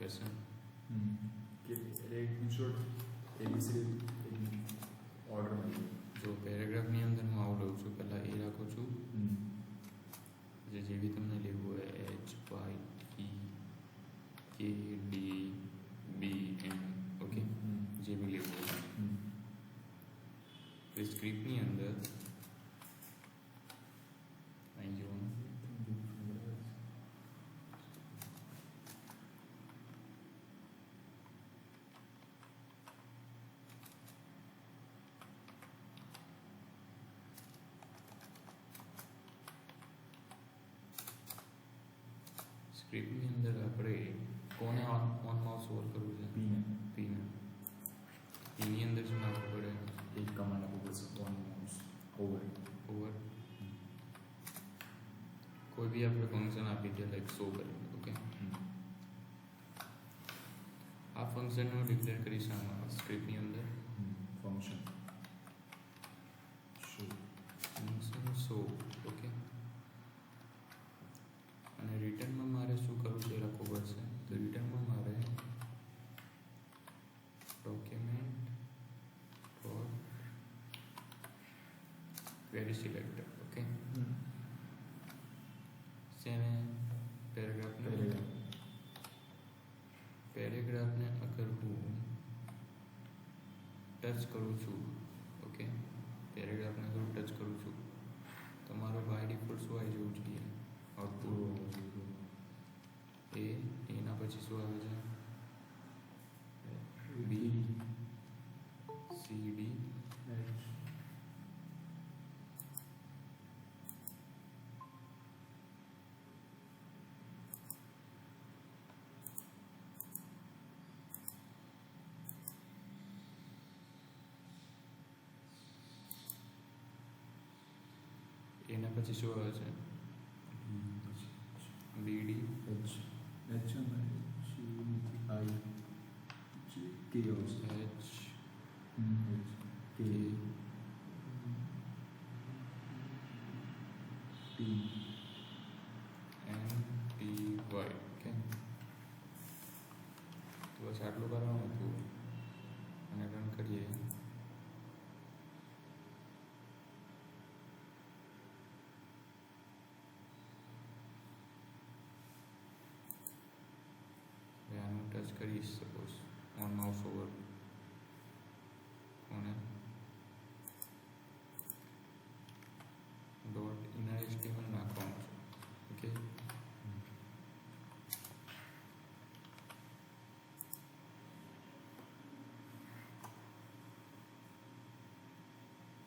Lesson. કે એટલે in short ABCD ઓર્ડરમાં જો પેરેગ્રાફની અંદર હું આવું લઉં છું, પહેલાં એ રાખું છું, જે બી તમને લેવું હોય HYPKDBM, ઓકે, જે બી લેવું હોય. તો સ્ક્રિપ્ટની અંદર અહીં જોવાનું, સ્ક્રિપ્ટની અંદર આપણે કોને ઓન માઉસ ઓવર કરવું છે? પીને. એની અંદર શું નાખવું પડે? એક કમાન્ડ આપવું પડશે ઓન માઉસ ઓવર. કોઈ બી આપણે ફંક્શન આપી દે, લાઈક શો કરીને, ઓકે. આ ફંક્શનનું ડિક્લેર કરીશ આમાં સ્ક્રિપ્ટની અંદર ફંક્શન શો, ઓકે. અને રિટર્નમાં મારે શું કરવું છે એ લખવું પડશે. તો રિટર્નમાં મારે document dot query selector, okay. શેને? પેરેગ્રાફને અગર હું ટચ કરું છું, ઓકે, પેરેગ્રાફને અગર હું ટચ કરું છું તો મારો બાય ડિફોલ્ટ શું આવી જવું જોઈએ? આઉટપુટ. એના પછી શું આવે છે? BCD એના પછી શું આવે છે? BD HKNTY, okay. તો બસ આટલું કરવાનું હતું અને રન કરીએ. આનું ટચ કરીશ, સપોઝ ઓન માઉસ ઓવર કોને ડોટ ઇનર HTML નાખવાનું છે, ઓકે.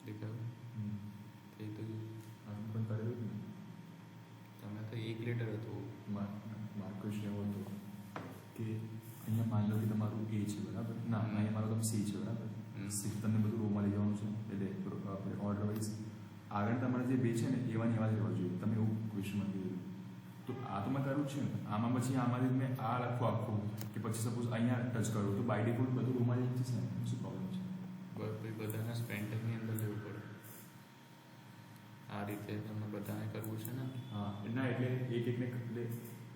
દેખાયું? થઈ તો આમ પણ કરેલું જ ને. તમે તો એક લેટર હતું. માર્કસ એવો હતો કે અહીંયા માની લો કે તમારું એ છે, બરાબર? ના, અહીંયા મારો તમે સી છે, બરાબર? સી તમને બધું રોમાં લઈ જવાનું છે, એટલે આપણે ઓર્ડર વાઇઝ આગળ તમારા જે બે છે ને એવાની એવા જ રહેવા જોઈએ. તમે એવું ક્વેશ્ચનમાં કીધું તો આ તો મેં કર્યું જ છે ને. આમાં પછી આમાંથી મેં આ લખવું આખું કે પછી સપોઝ અહીંયા ટચ કરું તો બાય ડિફોલ્ટ બધું રોમાં લઈ જશે ને, શું પ્રોબ્લેમ છે? ભાઈ બધાના સ્પેન્ટની અંદર લેવું પડે. આ રીતે તમને બધાને કરવું છે ને. હા, ના એટલે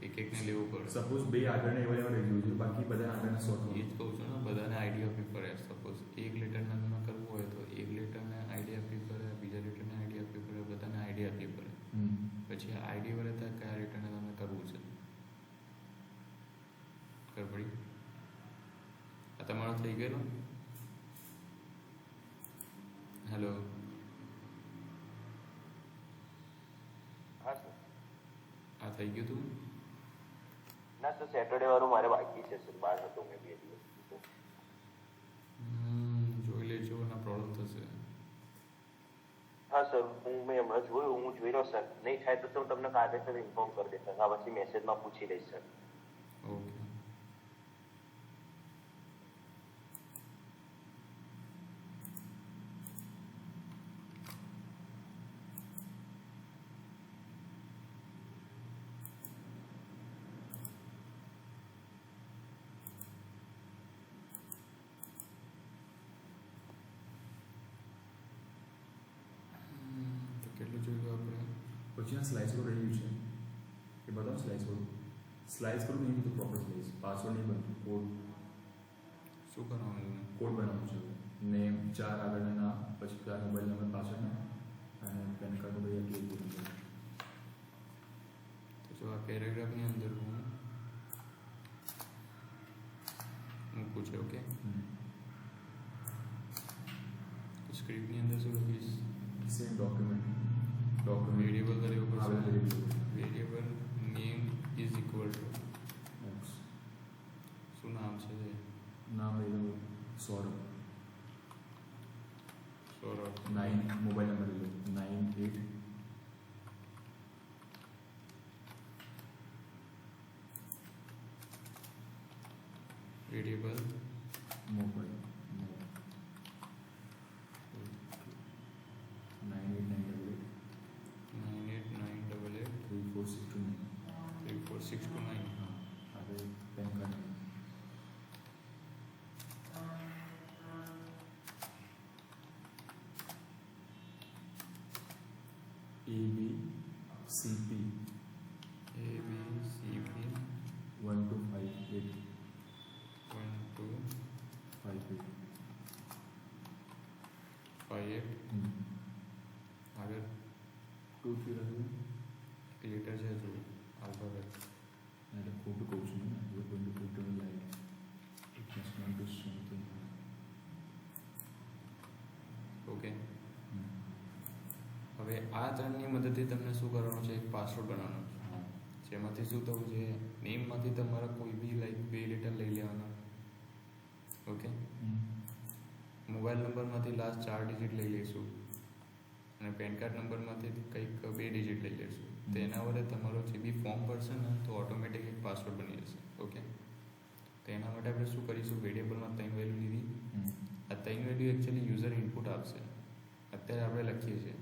એકને લેવું પડે. સપોઝ બે આગળને એવા એવા લઈ જવું જોઈએ, બાકી બધા આગળના શોર્ટ. એ જ કહું છું ને, બધાને આઈડી આપવી પડે. સપોઝ એક લેટરના તમે કરવું હોય તો એક લેટરને આઈડી આપવી પડે, બીજા લેટરને આઈડી આપવી પડે, બધાને આઈડી આપવી પડે. પછી આઈડી વડે ત્યાં કયા લેટરને તમે કરવું છે. ખબર પડી? આ તમારો થઈ ગયેલો? હેલો? હા સર. આ થઈ ગયું તું? ના સર, સેટરડે વાળું મારે બાકી છે સર. બહાર હતો મેં 2 દિવસ. જોઈ લેજો, ના પ્રોબ્લેમ થશે. હા સર, મેં હમણાં જોયું, હું જોઈ રહ્યો સર. નહીં થાય તો હું તમને કાલે સર ઇન્ફોર્મ કરી દઈશ સર. આ પછી મેસેજમાં પૂછી લઈશ સર. ઓકે. તો કેટલું જોયું આપણે? પછી આ સ્લાઇસ કોડ રહ્યું છે એ બતાવો. સ્લાઇસ કોડ સ્લાઇસ કરું નહીં તો પ્રોપર સ્લાઇસ પાસવર્ડ નહીં બનતું કોડ શું કરવાનું કોડ બનાવવું છે નેમ 4 આગળના નામ પછી 4 મોબાઈલ નંબર પાછળના અને પેન કાર્ડ નંબર એટલી પૂરું છે તો જો આ પેરેગ્રાફની અંદર હું મૂકું છું ઓકે તો સ્ક્રિપ્ટની અંદર શું લખીશ સેમ ડોક્યુમેન્ટ વેરિયેબલ તરીકે આવે પડશે variable name is equal to શું નામ છે જે નામ લઈ લો સૌરભ સૌરભ 9 મોબાઈલ નંબર લઈ લો 98 વેરિયેબલ મોબાઈલ 989888 989888 34629 આગળ પેન કાર્ડ ABCP ABCP 1258 1258 આગળ 2 3 લખ્યું લેટર છે જો આલ્ફાબેટ એટલે ખોટું કહું છું ને you're going to put your light it must not do something okay હવે આ ત્રણની મદદથી તમને શું કરવાનું છે એક પાસવર્ડ બનાવવાનો છે જેમાંથી શું થવું છે નેમમાંથી તમારા કોઈ બી લાઈક 2 લેટર લઈ લેવાના ઓકે મોબાઈલ નંબરમાંથી લાસ્ટ 4 ડિજિટ લઈ લઈશું અને પેન કાર્ડ નંબરમાંથી કંઈક 2 ડિજિટ લઈ લઈશું તો એના વડે તમારો જે બી ફોર્મ ભરશે ને તો ઓટોમેટિક એક પાસવર્ડ બની જશે ઓકે તો એના માટે આપણે શું કરીશું વેરિયેબલમાં 3 વેલ્યુ લીધી આ 3 વેલ્યુ એકચ્યુઅલી યુઝર ઇનપુટ આપશે અત્યારે આપણે લખીએ છીએ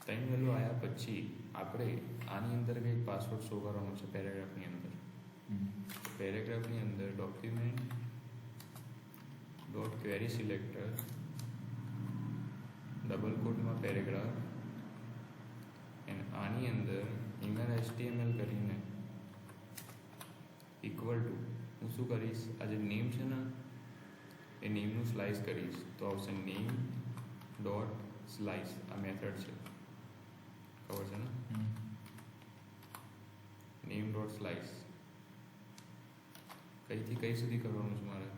3 વેલ્યુ આવ્યા પછી આપણે આની અંદર કંઈક પાસવર્ડ શો કરવાનો છે પેરેગ્રાફની અંદર પેરેગ્રાફની અંદર document dot query selector double કોટમાં પેરેગ્રાફ અને આની અંદર ઇનર HTML કરીને ઇક્વલ ટુ હું શું કરીશ આ જે નેમ છે ને એ નેમનું સ્લાઇસ કરીશ તો આવશે નેમ ડોટ સ્લાઇસ આ મેથડ છે ખબર છે ને નેમ ડોટ સ્લાઇસ કઈથી કઈ સુધી કરવાનું છે મારે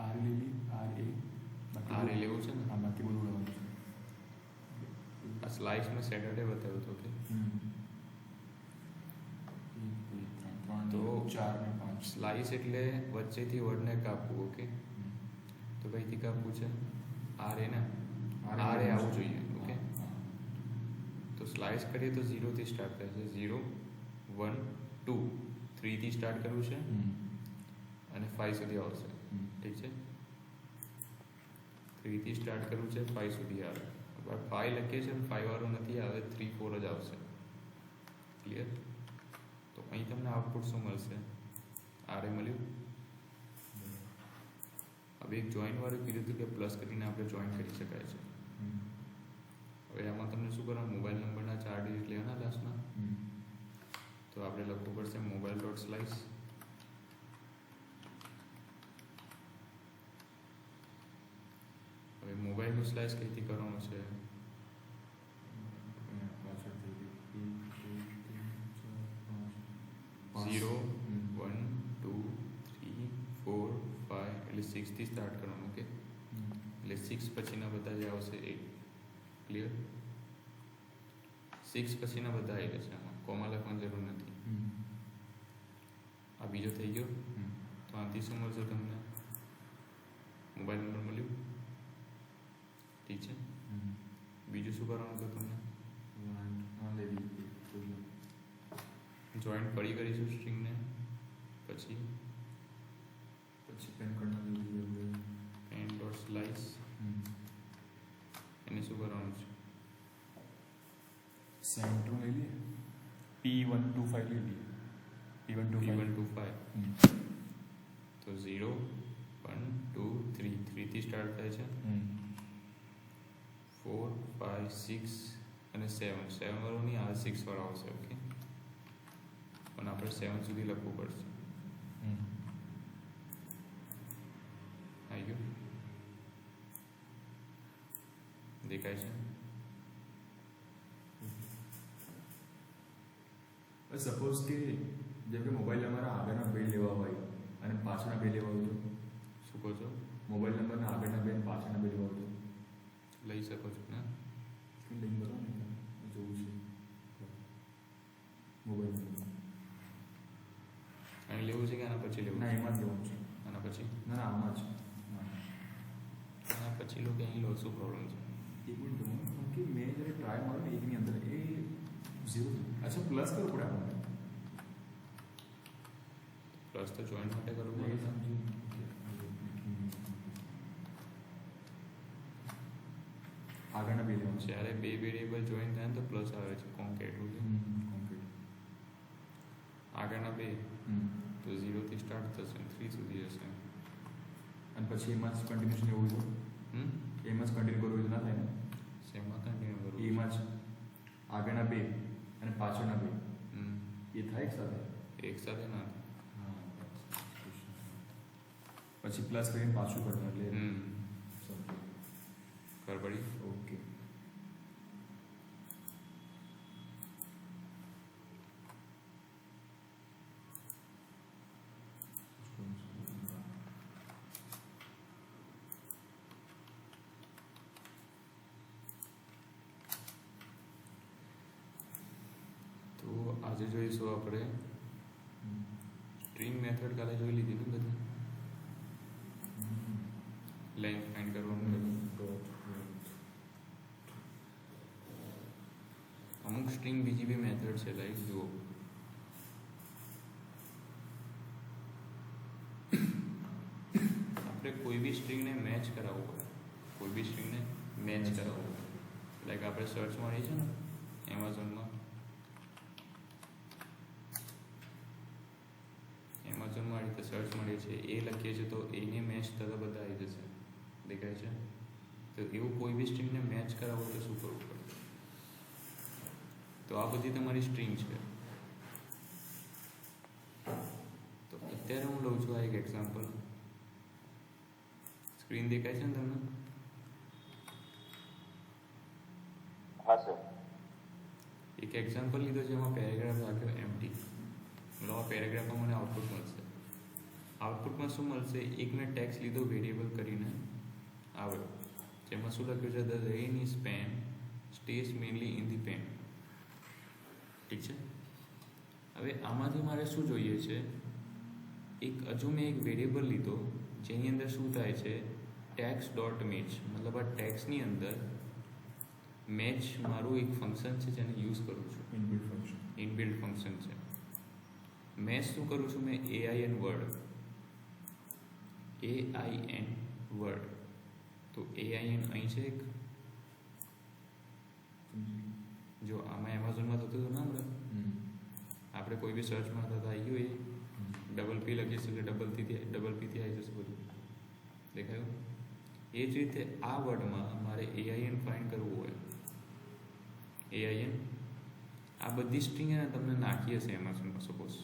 આર લેવી આ રે લેવું છે ને આમાંથી બધું લેવાનું છે આ સ્લાઇસ મેં સેટરડે બતાવ્યો હતો કે તો 4 ને 5 સ્લાઇસ એટલે વચ્ચેથી વર્ડને કાપવું ઓકે તો કઈથી કાપવું છે આ રે ને આ રે આવવું જોઈએ ઓકે તો સ્લાઇસ કરીએ તો 0 થી સ્ટાર્ટ થાય છે 0 1 2 3 થી સ્ટાર્ટ કરવું છે અને 5 સુધી આવશે ઠીક છે 3 થી સ્ટાર્ટ કરવું છે 5 સુધી આવે 5 લખીએ છીએ 5 વાળું નથી આવે 3 4 જ આવશે ક્લિયર તો અહીં તમને આઉટપુટ શું મળશે આરે મળ્યું હવે એક જોઈન વાળું કીધું હતું કે પ્લસ કરીને આપણે જોઈન કરી શકાય છે હવે આમાં તમને શું કરવાનું મોબાઈલ નંબરના 4 ડિજિટ લેવાના લાસ્ટમાં તો આપણે લખવું પડશે મોબાઈલ ડોટ સ્લાઇસ હવે મોબાઈલનું સ્લાઇસ કઈથી કરવાનું છે પાછળ થઈ ગયું 0 1 2 3 4 5 એટલે 6 થી સ્ટાર્ટ કરવાનું ઓકે એટલે 6 પછીના બધા જે આવશે એ ક્લિયર 6 પછીના બધા આવી જશે આમાં કોમા લખવાની જરૂર નથી આ બીજો થઈ ગયો તો આથી શું મળશે તમને મોબાઈલ નંબર મળ્યું ઠીક છે બીજું શું કરવાનું હતું તમને જોઈન્ટ કરી કરીશું સ્ટ્રિંગને પછી pen card pen dot slice એને શું કરવાનું છે સેન્ટર લઈ લઈએ P125 લઈ લઈએ P125 તો 0 1 2 3 3 થી સ્ટાર્ટ થાય છે 4 5 6 અને 7 વાળો નહીં આવે 6 વાળો આવશે ઓકે અને આપણે 7 સુધી લખવું પડશે. આવી ગયું? દેખાય છે? સપોઝ કે જેમ કે મોબાઈલ નંબરના આગળના બે લેવા હોય અને પાછળના બે લેવા હોય તો શું કહો છો? મોબાઈલ નંબરના આગળના બે અને પાછળના બે લેવા હોય લઈ શકો છો ને? તો લિંક બરાબર ને જોવું છે મોબાઈલ નંબર અહીં લેવું છે કે આના પછી લેવું ના છે? એમાં જ લેવાનું છે. આના પછી? ના ના આમાં જ આના પછી લો કે અહીં લો, શું પ્રોબ્લેમ છે? એક મિનિટ દઉં કે મેં જ્યારે ટ્રાય માર્યો ને એકની અંદર એ 0. અચ્છા પ્લસ કરવું પડે આપણે પ્લસ તો જોઈન્ટ માટે કરવું એ પડે. સમજી આગળના બે લેવાનું છે. જ્યારે બે વેરિયેબલ જોઈન થાય ને તો પ્લસ આવે છે. કોણ કે એટલું છે? આગળના બે તો 0 થી સ્ટાર્ટ થશે 3 સુધી જશે. અને પછી એમાં જ કન્ટિન્યુશન એવું હોય એમાં જ કન્ટિન્યુ કરવું હોય તો ના થાય ને શેમાં કન્ટિન્યુ કરવું? એમાં જ આગળના બે અને પાછળના બે એ થાય એક સાથે એક સાથે ના પછી પ્લસ કરીને પાછું કરવું એટલે ખબર પડી? ઓકે તો આજે જોઈશું આપણે સ્ટ્રિંગ મેથડ. કાલે જોઈ લીધી ને બધી. લેન્થ ફાઇન્ડ કરવાનું બધું. અમુક સ્ટ્રિંગ બીજી બી મેથડ છે, લાઈક જુઓ આપણે કોઈ બી સ્ટ્રિંગને મેચ કરાવવું પડે. કોઈ બી સ્ટ્રિંગને મેચ કરાવવું પડે. લાઈક આપણે સર્ચ મારી છે ને એમેઝોનમાં આ રીતે સર્ચ મળી છે, એ લખીએ છીએ તો એને મેચ થતા બધા આવી જશે. દેખાય છે? તો એવું કોઈ બી સ્ટ્રિંગને મેચ કરાવો તો શું કરવું પડે? તો આ બધી તમારી સ્ટ્રિંગ છે. તો અત્યારે હું લઉં છું આ એક એક્ઝામ્પલ. સ્ક્રીન દેખાય છે ને તમને? હા સર. એક એક્ઝામ્પલ લીધો છે, એમાં પેરેગ્રાફ રાખ્યો એમ્પ્ટી. મતલબ આ પેરેગ્રાફમાં મને આઉટપુટ મળશે. આઉટપુટમાં શું મળશે? એક મેં ટેક્સ્ટ લીધો વેરિયેબલ કરીને આવે, જેમાં શું લખ્યું છે? The rain is pen stays mainly in the pen. ઠીક છે? હવે આમાંથી મારે શું જોઈએ છે? હજુ મેં એક વેરિયેબલ લીધો જેની અંદર શું થાય છે? Text dot match. મતલબ આ ટેક્સ્ટની અંદર મેચ મારું એક ફંક્શન છે જેને યુઝ કરું છું. ઇનબિલ્ટ ફંક્શન છે. મેં શું કરું છું? મેં AIN વર્ડ તો AIN અહીં છે એક. જો આમાં એમેઝોનમાં થતું હતું ને હમણાં આપણે કોઈ બી સર્ચ મારતા હતા, આવી ગયું. એ ડબલ પી લખીશું એટલે ડબલ પીથી આવી જશે બધું. દેખાયું? એ જ રીતે આ વર્ડમાં મારે AIN ફાઇન્ડ કરવું હોય, AIN આ બધી સ્ટ્રિંગ એને તમને નાખી હશે એમેઝોનમાં સપોઝ,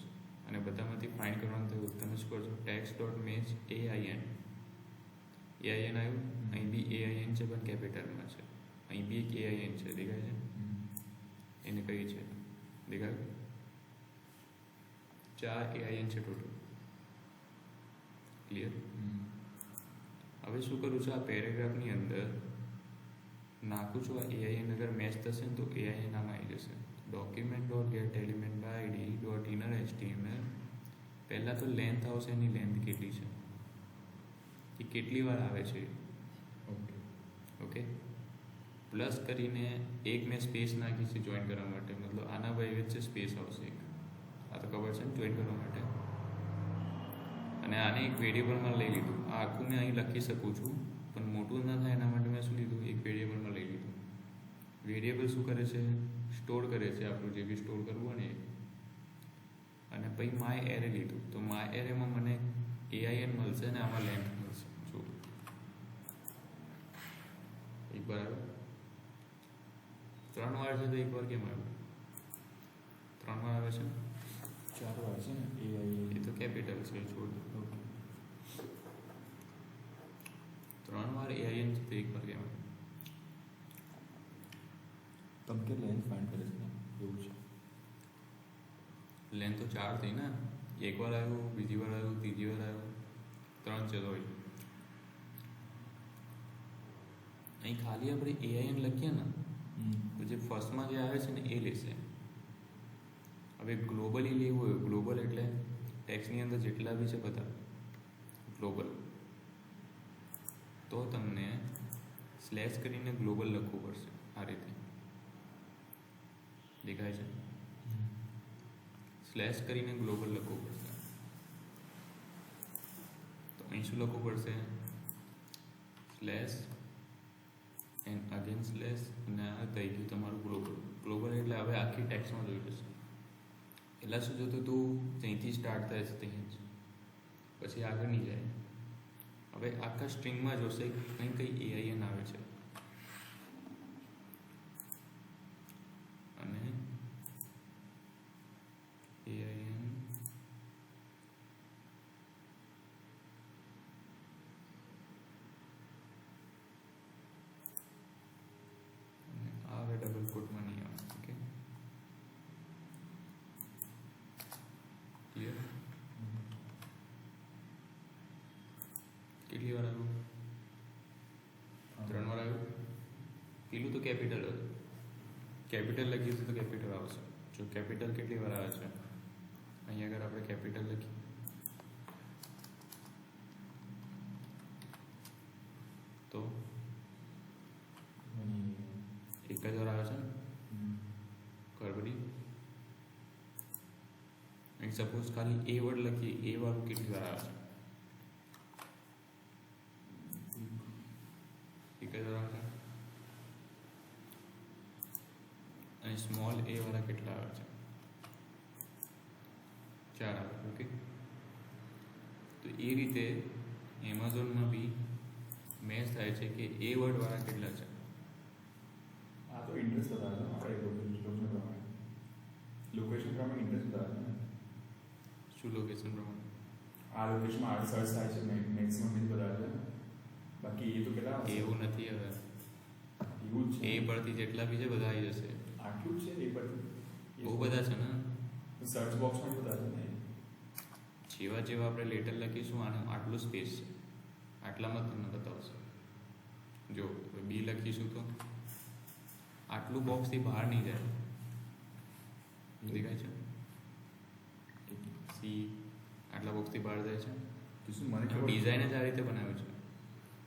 અને બધામાંથી ફાઇન્ડ કરવાનું થયું. તમે શું કરશો? ટેક્સ્ટ ડોટ મેચ AIN આવ્યું. અહીં બી AIN છે પણ કેપિટલમાં છે. અહીં બી એક AIN છે. દેખાય છે? એને કઈ છે? દેખાયું? 4 AIN છે ટોટલ. ક્લિયર? હવે શું કરું છું? આ પેરેગ્રાફની અંદર નાખું છું આ AIN. અગર મેચ થશે ને તો AIN આમાં આવી જશે. Document dot get element by ID dot inner HTML. પહેલાં તો લેન્થ આવશે, એની લેન્થ કેટલી છે, એ કેટલી વાર આવે છે. ઓકે. પ્લસ કરીને એક મેં સ્પેસ નાખી છે જોઈન કરવા માટે. મતલબ આના ભાઈ વચ્ચે સ્પેસ આવશે એક. આ તો ખબર છે ને, જોઈન કરવા માટે. અને આને એક વેરિયેબલમાં લઈ લીધું. આ આખું મેં અહીં લખી શકું છું, પણ મોટું ના થાય એના માટે મેં શું લીધું? એક વેરિયેબલમાં લઈ લીધું. વેરિયેબલ શું કરે છે? સ્ટોર કરે છે આપણું જે બી સ્ટોર કરવું હોય ને એ. અને પછી માય એરે લીધું. તો માય એરેમાં મને AIN મળશે ને આમાં લેન્થ મળશે. જો એક બરાબર 3 વાર છે તો એક વાર કેમ આવ્યું? 3 વાર આવે છે. ચાર વાર છે ને એ તો કેપિટલ છે, છોડ દો. ઓકે 3 વાર AIN છે તો 1 વાર કેમ? તમે કે લેન્થ ફાઇન્ડ કરે છે ને એવું છે. લેન્થ તો 4 થઈ ને, 1 વાર આવ્યું, બીજી વાર આવ્યું, ત્રીજી વાર આવ્યું, 3 છે તો હોય. અહીં ખાલી આપણે AIN લખીએ ને તો જે ફર્સ્ટમાં જે આવે છે ને એ લેશે. હવે ગ્લોબલી લેવું હોય, ગ્લોબલ એટલે ટેક્સની અંદર જેટલા બી છે બધા ગ્લોબલ, તો તમને સ્લેશ કરીને ગ્લોબલ લખવું પડશે. આ રીતે દેખાય છે, સ્લેશ કરીને ગ્લોબલ લખવું પડશે. તો અહીં શું લખવું પડશે? સ્લેશ એન્ડ અગેન સ્લેશ, અને આ થઈ ગયું તમારું ગ્લોબલ. ગ્લોબલ એટલે હવે આખી ટેક્સમાં જોઈ જશે. પહેલાં શું જોતું તું, ત્યાંથી સ્ટાર્ટ થાય છે ત્યાં જ, પછી આગળ નહીં જાય. હવે આખા સ્ટ્રિંગમાં જોશે કઈ AIN આવે છે, અને AIN આવે ડબલ કોટમાં નહીં આવે. Okay, clear? કેટલી વાર આવ્યું? 3 વાર આવ્યું. પેલું તો કેપિટલ હતું, કેપિટલ લખ્યું હતું તો કેપિટલ આવશે. જો કેપિટલ કેટલી વાર આવે છે, અહીં આગળ આપણે કેપિટલ લખીએ તો 1 જ વાર આવે છે ને. ગડબડી. અહીં સપોઝ ખાલી A વર્ડ લખીએ, A વાળું કેટલી વાર આવે છે? 1 જ વાર આવે છે. અને સ્મોલ a વાળા કેટલા આવે છે? 4 આવે. ઓકે, તો એ રીતે એમેઝોનમાં બી મેચ થાય છે કે એ વર્ડ વાળા કેટલા છે. આ તો ઇન્ટરેસ્ટ બતાવે છે આપણે લોકેશન પ્રમાણે. લોકેશન પ્રમાણે ઇન્ટરેસ્ટ બતાવે છે. શું લોકેશન પ્રમાણે? આ લોકેશનમાં આ સર્ચ થાય છે મેક્સિમમ મિનિટ બતાવે છે. બાકી એ તો કેટલા એવું નથી. હવે એવું જ છે. એ પરથી જેટલા બી છે બધા આવી જશે. આટલું જ છે એ પરથી બહુ બધા છે ને. સર્ચ બોક્સમાં બતાવે છે ને. જેવા જેવા આપણે લેટર લખીશું આને આટલું સ્પેસ છે, આટલામાં તમને બતાવશે. જો બી લખીશું તો આટલું બોક્સથી બહાર નહીં જાય. દેખાય છે? સી આટલા બોક્સથી બહાર જાય છે. જશું મને ખબર ડિઝાઇન જ આ રીતે બનાવ્યું છે.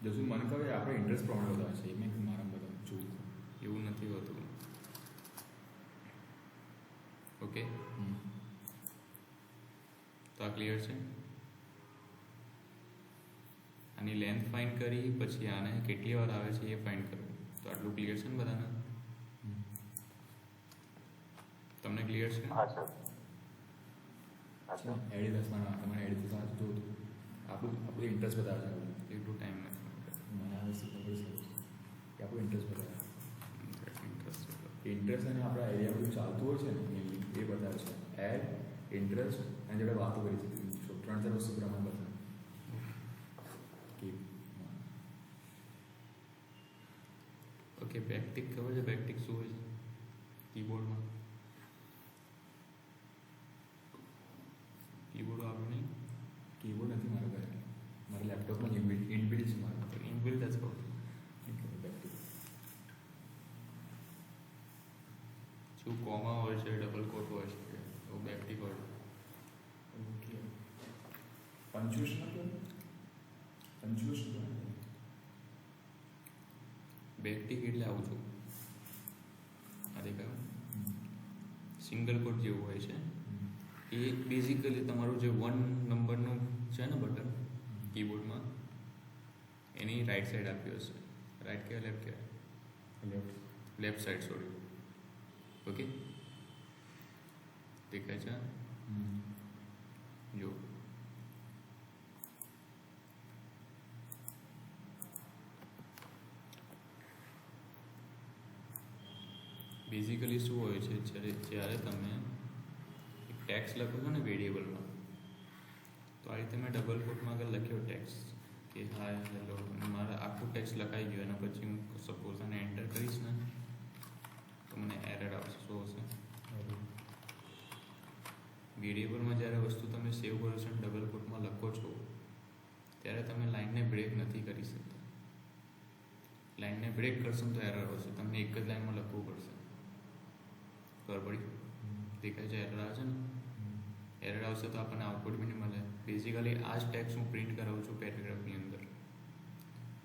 જશું મને ખબર આપણે ઇન્ટરેસ્ટ પ્રમાણે બતાવે છે. મેં મારા બધા જોયું એવું નથી હોતું. ઓકે, તો આ ક્લિયર છે. આની લેન્થ ફાઇન્ડ કરી પછી આને કેટલી વાર આવે છે એ ફાઇન્ડ કરવું. તો આટલું ક્લિયર છે ને બધાને? તમને ક્લિયર છે? હા સર. હા સર. એડિદાસમાં તમારે એડિદાસ જોયું આપણું ઇન્ટરેસ્ટ બતાવે છે. એટલું ટાઈમ નથી. મને આ વસ્તુ ખબર છે કે આપણું ઇન્ટરેસ્ટ બતાવે છે. ઇન્ટરેસ્ટ અને આપણા એરિયા બધું ચાલતું હોય છે ને એ બતાવે છે. એડ ઇન્ટરેસ્ટ અને જોડે વાતો કરી છે 3-4 વસ્તુ પ્રમાણે બતાવે કે ઓકે. બેકટિક ખબર છે? બેકટિક શું હોય છે કીબોર્ડમાં? કીબોર્ડ આવ્યું નહીં? કીબોર્ડ નથી મારા ઘરે, મારા લેપટોપમાં ઇનબિલ્ટ છે. મારા તો ઇનબિલ્ટ જ કહું શું કોમા હોય છે, ડબલ કોટ હોય છે, એવું બેકટિક હોય. ઓકે. પંચ્યુએશન બેકટિક એટલે આવું છું. આ દેખાયું? સિંગલ કોટ જેવું હોય છે. એ બેઝિકલી તમારું જે 1 નંબરનું છે ને બટન કીબોર્ડમાં, એની રાઈટ સાઈડ આપ્યું હશે. રાઈટ કે લેફ્ટ કહેવાય? Left side, sorry. ઓકે, દેખાય છે? જો બેઝિકલી શું હોય છે, જ્યારે તમે ટેક્સ લખો છો ને વેરિયેબલમાં, તો આ રીતે મેં ડબલ કોટમાં આગળ લખ્યો ટેક્સ કે હાય હેલો, અને મારે આખું ટેક્સ લખાઈ ગયું. એના પછી હું સપોઝ આને એન્ટર કરીશ ને તો મને એરર આવશે. શું હશે? વેરિયેબલમાં જ્યારે વસ્તુ તમે સેવ કરો છો અને ડબલ કોટમાં લખો છો ત્યારે તમે લાઇનને બ્રેક નથી કરી શકતા. લાઇનને બ્રેક કરશો તો એરર આવશે. તમને એક જ લાઇનમાં લખવું પડશે. ખબર પડી? દેખાય છે એરર આવે છે ને? એરર આવશે તો આપણને આઉટપુટ બી નહીં મળે. બેઝિકલી આ જ ટેક્સ હું પ્રિન્ટ કરાવું છું પેરેગ્રાફની અંદર.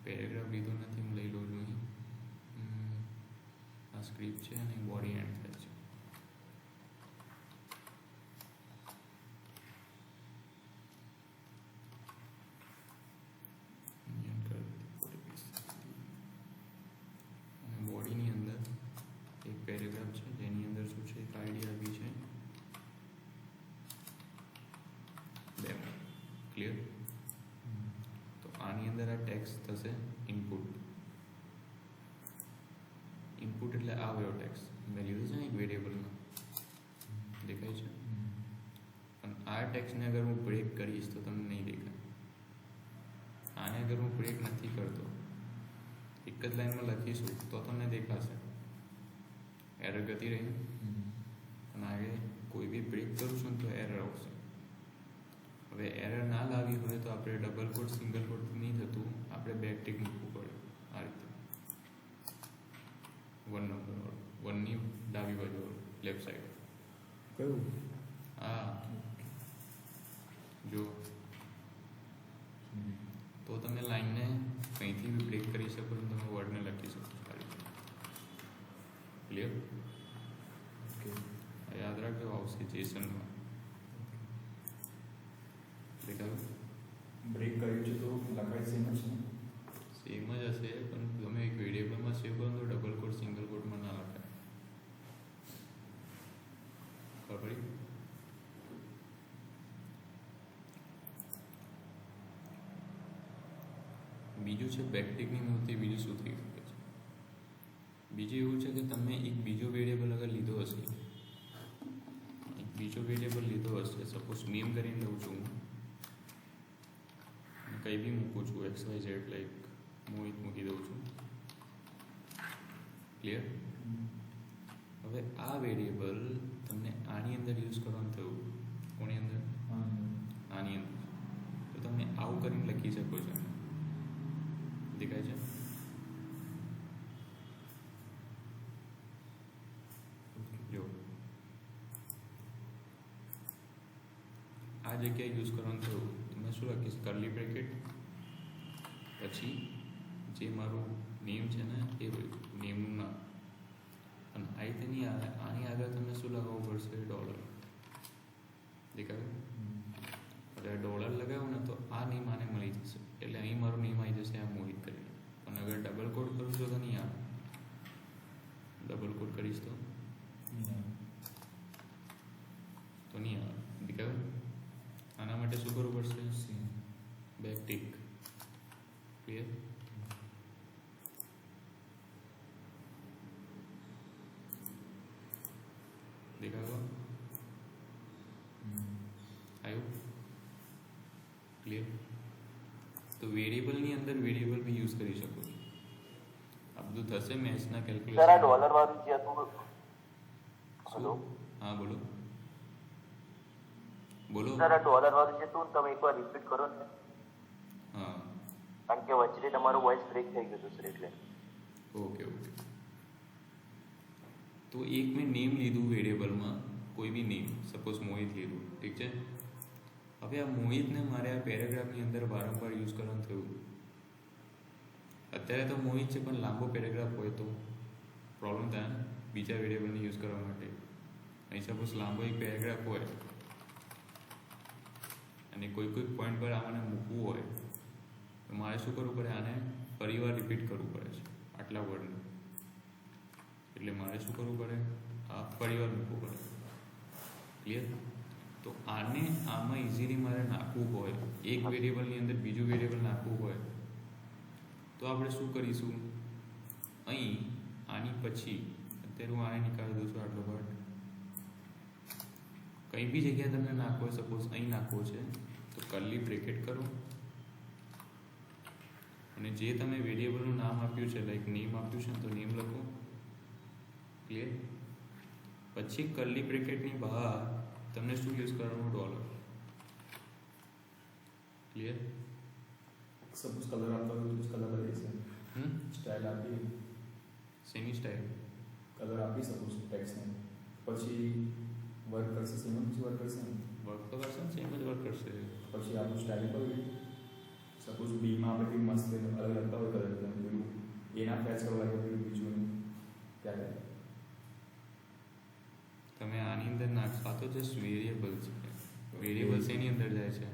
પેરેગ્રાફ લીધો નથી, હું લઈ લઉં છું અહીં. આ સ્ક્રિપ્ટ છે અને બોડી એન્ડ થાય છે. બોડીની અંદર એક પેરેગ્રાફ છે જેની અંદર શું છે, એક આઈડી આપી છે ડેમો. ક્લિયર? તો આની અંદર આ ટેક્સ્ટ થશે ઇનપુટ. ઇનપુટ એટલે આ વેરો ટેક્સ્ટ મેં લીધું છે ને એક વેરિયેબલમાં, દેખાય છે? પણ આ ટેક્સ્ટને અગર હું બ્રેક કરીશ તો તમને નહીં દેખાય. આને અગર હું બ્રેક નથી કરતો, એક જ લાઈનમાં લખીશું તો તમને દેખાશે. એરર ગતિ રહી. અને આગળ કોઈ બી બ્રેક કરું છું તો એરર આવશે. હવે એરર ના લાવી હોય તો આપણે ડબલ કોટ સિંગલ કોટ નહીં થતું, આપણે બેક ટિક મૂકવું પડે. આ રીતે 1 નંબર 1ની ડાબી બાજુ લેફ્ટ સાઈડ. કયું? હા, જો તો તમે લાઈનને કંઈથી બી બ્રેક કરી શકો છો, તમે વર્ડને લખી શકો છો. આ રીતે. ક્લિયર? ઓકે. યાદ રાખજો, આવશે જેસનમાં. દેખાયું? બ્રેક કર્યું છે તો લખાય સેમ જ છે ને? સેમ જ હશે, પણ તમે એક વેરિયેબલમાં સેવ કરો તો ડબલ કોટ સિંગલ કોટમાં ના લખાય. ખબર પડી? બીજું છે બેકટિકની મૂર્તિ. બીજું શું થઈ શકે છે? બીજું એવું છે કે તમે એક બીજો વેરિયેબલ અગર લીધો હશે, સપોઝ નેમ કરીને લઉં છું હું, કંઈ બી મૂકું છું, XYZ લાઈક મોહિત મૂકી દઉં છું. ક્લિયર? હવે આ વેરિયેબલ તમને આની અંદર યુઝ કરવાનું થયું. કોની અંદર? આની અંદર. તો તમે આવું કરીને લખી શકો છો. દેખાય છે? જો આ જગ્યાએ યુઝ કરવાનું થયું. તમે શું લખીશ? કર્લી બ્રેકેટ, પછી જે મારું નેમ છે ને એ નેમનું નામ, અને આ રીતે નહીં આવે. આની આગળ તમને શું લગાવવું પડશે? ડોલર. દેખાયું? અગર ડોલર લગાવ્યો ને તો આ નેમ આને મળી જશે. એટલે અહીં મારું નેમ આવી જશે, આ મોહિત કરીને. પણ અગર ડબલ કોડ કરું છું તો નહીં આવે. ડબલ કોડ કરીશ તો નહીં આવે. દેખાયું? આના માટે શું કરવું પડશે? Back tick. ક્લિયર? દેખાયું? આવ્યું? ક્લિયર? તો વેરિયેબલની અંદર વેરિયેબલ બી યુઝ કરી શકો છો. આ બધું થશે મેથ્સના કેલ્ક્યુલેશન. સર, આ ડોલર વાળું જે હતું. હેલો. હા, બોલો બોલો. સર, આ ડોલર વાળું જે હતું તમે એકવાર રિપીટ કરો ને. હા, કારણ કે વચ્ચે તમારું વોઇસ બ્રેક થઈ ગયું હતું સર, એટલે. ઓકે. તો એક મેં નેમ લીધું વેરિયેબલમાં, કોઈ બી નેમ, સપોઝ મોહિત લીધું, ઠીક છે? હવે આ મોહિતને મારે આ પેરેગ્રાફની અંદર વારંવાર યુઝ કરવાનું થયું. અત્યારે તો મોહિત છે, પણ લાંબો પેરેગ્રાફ હોય તો પ્રોબ્લેમ થાય ને બીજા વેરિયેબલને યુઝ કરવા માટે. અહીં સપોઝ લાંબો એક પેરેગ્રાફ હોય અને કોઈ પોઈન્ટ પર આને મૂકવું હોય તો મારે શું કરવું પડે? આને ફરીવાર રિપીટ કરવું પડે છે આટલા વર્ડને. એટલે મારે શું કરવું પડે? આ ફરીવાર મૂકવું પડે. ક્લિયર? તો આને આમાં ઇઝીલી મારે નાખવું હોય, એક વેરિયેબલની અંદર બીજું વેરિયેબલ નાખવું હોય તો આપણે શું કરીશું? અહીં આની પછી અત્યારે હું આને નીકાળી દઉં છું આટલો પાર્ટ. કંઈ બી જગ્યાએ તમને નાખવો હોય, સપોઝ અહીં નાખવો છે તો કર્લી બ્રેકેટ કરો અને જે તમે વેરિયેબલનું નામ આપ્યું છે, લાઈક નેમ આપ્યું છે તો નેમ લખો. ક્લિયર? પછી કર્લી બ્રેકેટની બહાર તમને શું યુઝ કરવાનું? ડોલર. ક્લિયર? સપોઝ કલર આપવા હોય તો કલર કરી છે, સ્ટાઇલ આપી, શેની સ્ટાઇલ? કલર આપી સપોઝ ટેક્સ્ટને, પછી વર્ક કરશે, સેમ જ વર્ક કરશે ને? વર્ક તો કરશે ને, સેમ જ વર્ક કરશે. પછી આપણું સ્ટાઇલ કરવું, સપોઝ બીમાં આપણે કંઈક મસ્ત અલગ લગતા હોય કલર પેલું એના ફેચ કરવા લાગે પેલું બીજું ત્યારે તમે આની અંદર નાખશો. આ તો જસ્ટ વેરિયેબલ છે. વેરિયેબલ શેની અંદર જાય છે?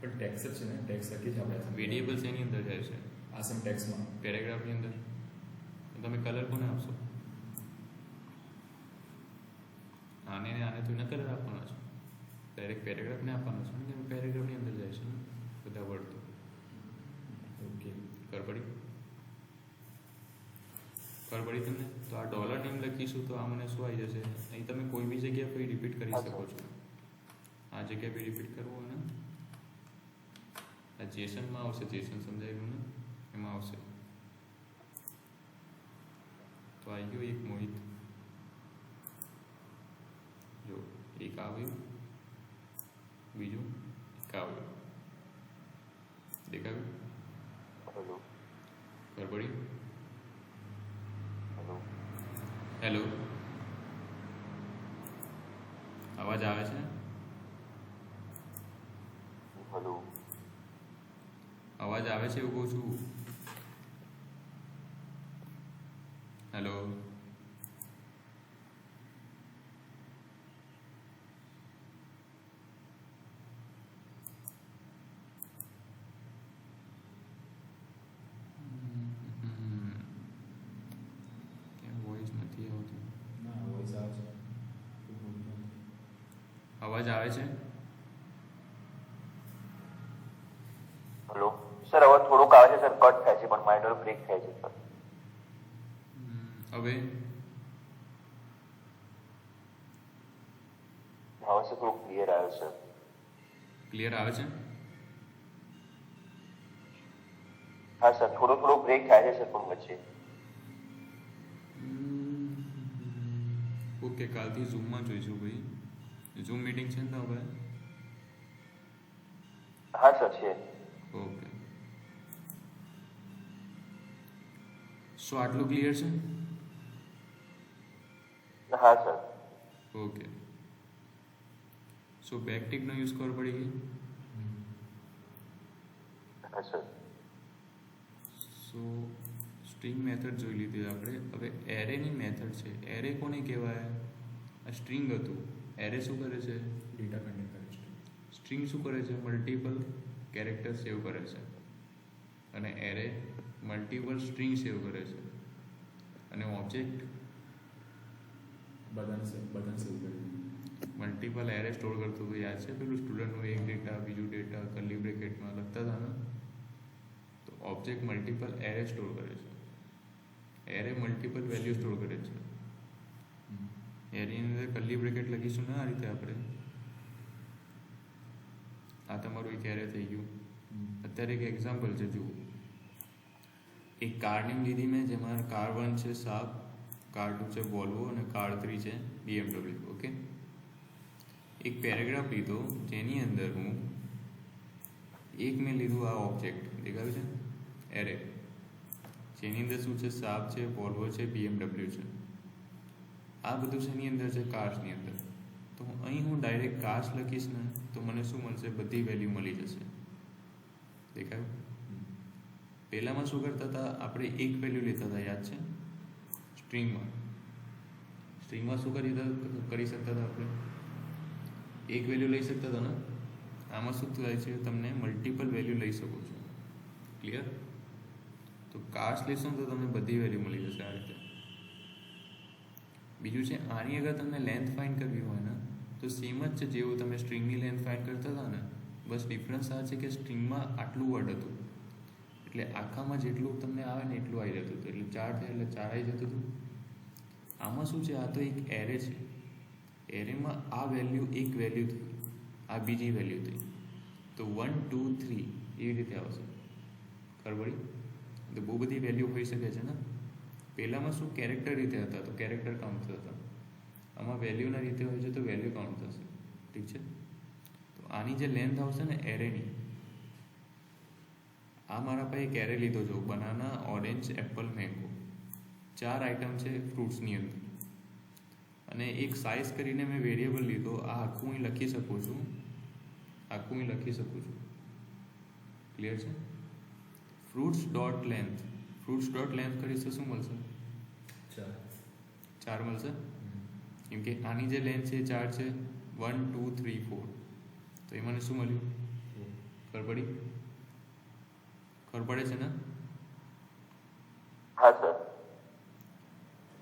પણ ટેક્સ જ છે ને, ટેક્સ લખી છે આપણે. વેરિયેબલ શેની અંદર જાય છે? આ સેમ ટેક્સમાં પેરેગ્રાફની અંદર. તમે કલર કોને આપશો? આને આને તો એના કલર આપવાનો છે. ડાયરેક્ટ પેરેગ્રાફને આપવાનો છે ને, પેરેગ્રાફની અંદર જાય છે ને બધા વર્ડ. તો ઓકે, ખબર પડી તમને? તો આ ડોલર નેમ લખીશું તો આ મને શું આવી જશે? અહીં તમે કોઈ બી જગ્યા પર રિપીટ કરી શકો છો. આ જગ્યાએ બી રિપીટ કરવું હોય ને, આ જેસનમાં આવશે. જેસન સમજાયું ને, એમાં આવશે. તો આવી ગયો એક મોહિત. જો એક આવ્યું, બીજું એક આવ્યું. દેખાયું? હેલો ખબર પડી? હેલો હેલો, અવાજ આવે છે? હેલો અવાજ આવે છે એવું કહું છું. હેલો, કેમ વોઇસ નથી આવતું? ના વોઇસ આવે છે, અવાજ આવે છે? હેલો સર, હવે થોડુંક આવે છે સર, કટ થાય છે પણ માઇનર બ્રેક થાય છે સર. હવે હવે સર થોડુંક ક્લિયર આવે છે. ક્લિયર આવે છે? હા સર, થોડો બ્રેક થાય છે સર પણ વચ્ચે. ઓકે, કાલથી ઝૂમમાં જોઈશું ભાઈ. ઝૂમ મીટિંગ છે ને હવે? હા સર છે. ઓકે, સો આટલું ક્લિયર છે? હા સર. ઓકે, સો બેકટિકનો યુઝ ખબર પડી ગઈ? હા સર. સો સ્ટ્રિંગ મેથડ જોઈ લીધી આપણે. હવે એરેની મેથડ છે. એરે કોને કહેવાય? આ સ્ટ્રિંગ હતું. એરે શું કરે છે? ડેટા કન્ટેન્ટ કરે છે. સ્ટ્રિંગ શું કરે છે? મલ્ટિપલ કેરેક્ટર સેવ કરે છે. અને એરે મલ્ટિપલ સ્ટ્રિંગ સેવ કરે છે. અને ઓબ્જેક્ટ બધાને સેવ કરે. મલ્ટિપલ એરે સ્ટોર કરતું હતું. યાદ છે પેલું સ્ટુડન્ટનું એક ડેટા, બીજું ડેટા કર્લી બ્રેકેટમાં લખતા હતા ને? તો ઓબ્જેક્ટ મલ્ટિપલ એરે સ્ટોર કરે છે. એરે મલ્ટિપલ વેલ્યુ સ્ટોર કરે છે. એરેની અંદર કર્લી બ્રેકેટ લખીશું ને આ રીતે આપણે. આ તમારું એક એરે થઈ ગયું. અત્યારે એક એક્ઝામ્પલ છે, જુઓ. એક કાર નેમ લીધી મેં, જેમાં કાર 1 છે સાપ, કાર 2 છે વોલ્વો અને કાર 3 છે BMW. ઓકે, એક પેરેગ્રાફ લીધો જેની અંદર હું મેં લીધું આ ઓબ્જેક્ટ દેખાયું છે એરે, જેની અંદર શું છે? સાપ છે, વોલ્વો છે, BMW છે. આ બધું શેની અંદર છે? કાર્સની અંદર. તો અહીં હું ડાયરેક્ટ કાર્સ લખીશ ને તો મને શું મળશે? બધી વેલ્યુ મળી જશે. દેખાયું? પહેલામાં શું કરતા હતા આપણે? એક વેલ્યુ લેતા હતા, યાદ છે? સ્ટ્રિંગમાં શું કરી શકતા હતા આપણે? એક વેલ્યુ લઈ શકતા હતા ને? આમાં શું થાય છે? તમને મલ્ટિપલ વેલ્યુ લઈ શકો છો. ક્લિયર? તો કાર્સ લેશો તો તમને બધી વેલ્યુ મળી જશે આ રીતે. બીજું છે, આની અગર તમને લેન્થ ફાઇન્ડ કરવી હોય ને તો સેમ જ છે જેવું તમે સ્ટ્રિંગની લેન્થ ફાઇન્ડ કરતા હતા ને. બસ ડિફરન્સ આ છે કે સ્ટ્રિંગમાં આટલું વર્ડ હતું, એટલે આખામાં જેટલું તમને આવે ને એટલું આવી જતું હતું. એટલે 4 થાય એટલે 4 આવી જતું હતું. આમાં શું છે? આ તો એક એરે છે. એરેમાં આ વેલ્યુ એક વેલ્યુ થઈ, આ બીજી વેલ્યુ થઈ, તો 1 2 3 એવી રીતે આવશે. ખબર પડી? તો બહુ બધી વેલ્યુ હોઈ શકે છે ને. પહેલાંમાં શું કેરેક્ટર રીતે હતા, તો કેરેક્ટર કાઉન્ટ થતા. આમાં વેલ્યુના રીતે હોય છે તો વેલ્યુ કાઉન્ટ થશે. ઠીક છે. તો આની જે લેન્થ આવશે ને એરેની, આ મારા પાસે એક એરે લીધો છો, banana, orange, Apple, mango, 4 item છે ફ્રૂટ્સની અંદર, અને એક સાઇઝ કરીને મેં વેરિયેબલ લીધો. આ આખું અહીં લખી શકું છું, આખું અહીં લખી શકું છું. ક્લિયર છે? Fruits dot length, fruits dot length કરીશ તો શું મળશે? 4 મળશે. કેમ કે આની જે લેન્થ છે 4 છે, 1 2 3 4, તો એ મને શું મળ્યું? ખબર પડી? ખબર પડે છે ને? હા સર.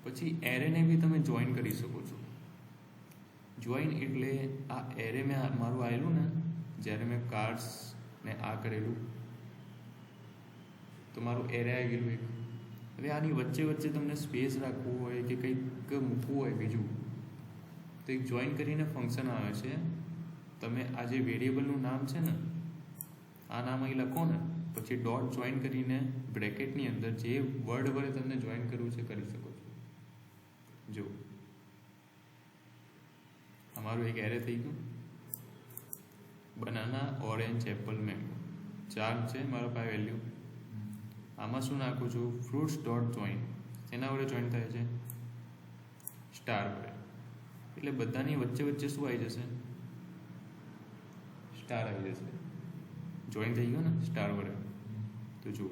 પછી એરેને બી તમે જોઈન કરી શકો છો. જોઈન એટલે આ એરે મેં મારું આવેલું ને, જ્યારે મેં કાર્ડ્સ ને આ કરેલું તો મારું એરે આવી ગયેલું એક. હવે આની વચ્ચે વચ્ચે તમને સ્પેસ રાખવું હોય કે કંઈક મૂકવું હોય બીજું, તો એક જોઈન કરીને ફંક્શન આવે છે. તમે આ જે વેરિયેબલનું નામ છે ને, આ નામ અહીં લખો ને, પછી ડોટ જોઈન કરીને બ્રેકેટની અંદર જે વર્ડ વડે તમને જોઈન કરવું છે કરી શકો છો. જો અમારું એક એરે થઈ ગયું, બનાના, ઓરેન્જ, એપલ, મેંગો, 4 છે મારા પાસે વેલ્યુ. આમાં શું નાખું છું? Fruits dot join. એના વડે જોઈન થાય છે? સ્ટાર વડે. એટલે બધાની વચ્ચે વચ્ચે શું આવી જશે? સ્ટાર આવી જશે. જોઈન થઈ ગયો ને સ્ટાર વડે. તો જુઓ,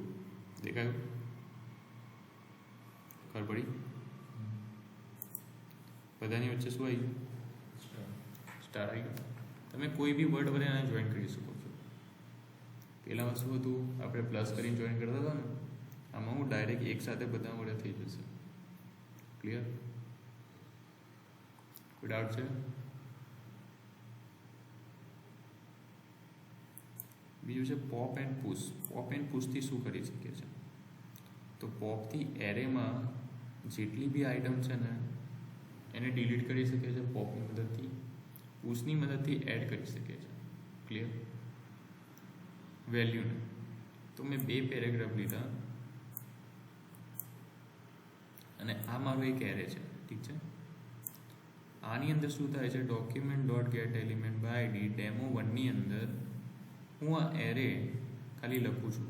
દેખાયું? ખબર પડી? બધાની વચ્ચે શું આવી ગયું? સ્ટાર આવી ગયું. તમે કોઈ બી વર્ડ વડે આને જોઈન કરી શકો છો. પહેલાંમાં શું હતું, આપણે પ્લસ કરીને જોઈન કરતા હતા ને, આમાં હું ડાયરેક્ટ એક સાથે બધા વડે થઈ જશે. ક્લિયર? કોઈ ડાઉટ છે? બીજું છે pop and push. Pop and પુશથી શું કરી શકીએ છીએ? તો પોપથી એરેમાં જેટલી બી આઇટમ છે ને એને ડિલીટ કરી શકીએ છીએ પોપની મદદથી. પુશની મદદથી એડ કરી શકીએ છીએ. ક્લિયર? વેલ્યુને તો મેં 2 પેરેગ્રાફ લીધા અને આ મારું એક એરે છે. ઠીક છે. આની અંદર શું થાય છે? Document dot get element by ID demo 1 ની અંદર હું આ એરે ખાલી લખું છું.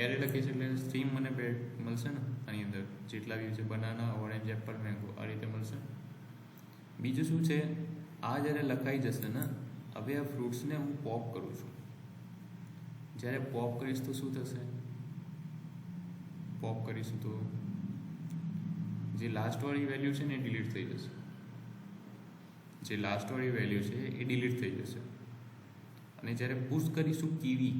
એરે લખીશ એટલે સ્ટ્રીમ મને મળશે ને આની અંદર, જેટલા બી છે બનાના, ઓરેન્જ, એપલ, મેંગો, આ રીતે મળશે. બીજું શું છે? આ જ્યારે લખાઈ જશે ને, હવે આ ફ્રૂટ્સને હું પોપ કરું છું. જ્યારે પોપ કરીશ તો શું થશે? પોપ કરીશું તો જે લાસ્ટવાળી વેલ્યુ છે ને એ ડિલીટ થઈ જશે. જે લાસ્ટવાળી વેલ્યુ છે એ ડિલીટ થઈ જશે. અને જ્યારે પુશ કરીશું કીવી,